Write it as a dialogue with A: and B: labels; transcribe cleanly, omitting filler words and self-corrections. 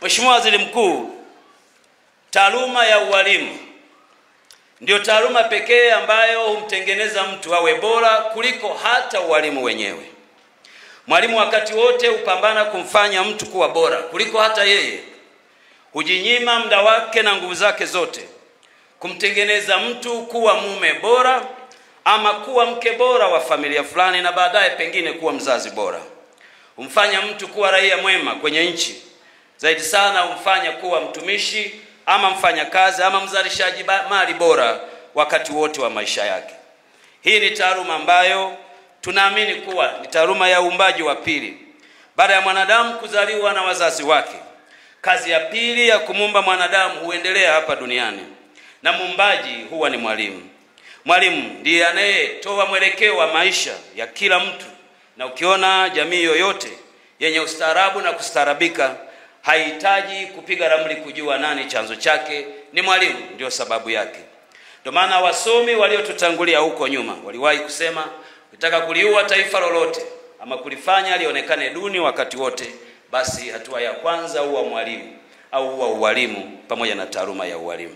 A: Mheshimiwa Waziri Mkuu, taaluma ya ualimu ndio taaluma pekee ambayo humtengeneza mtu awe bora kuliko hata ualimu wenyewe. Mwalimu wakati wote hupambana kumfanya mtu kuwa bora kuliko hata yeye. Hujinyima muda wake na nguvu zake zote kumtengeneza mtu kuwa mume bora ama kuwa mke bora wa familia fulani, na baadaye pengine kuwa mzazi bora. Humfanya mtu kuwa raia mwema kwenye nchi. Zaidi sana humfanya kuwa mtumishi ama mfanyakazi ama mzalishaji mali bora wakati wote wa maisha yake. Hii ni taaluma ambayo tunaamini kuwa ni taaluma ya uumbaji wa pili. Baada ya mwanadamu kuzaliwa na wazazi wake, kazi ya pili ya kumuumba mwanadamu huendelea hapa duniani, na muumbaji huwa ni mwalimu. Mwalimu ndiye anayetoa mwelekeo wa maisha ya kila mtu, na ukiona jamii yoyote yenye ustaarabu na kustaarabika haihitaji kupiga ramli kujua nani chanzo chake, ni mwalimu ndio sababu yake. Ndio maana wasomi waliotutangulia huko nyuma waliwahi kusema, ukitaka kuliua taifa lolote ama kulifanya lionekane duni wakati wote, basi hatua ya kwanza huwa mwalimu au huwa ualimu pamoja na taaluma ya ualimu.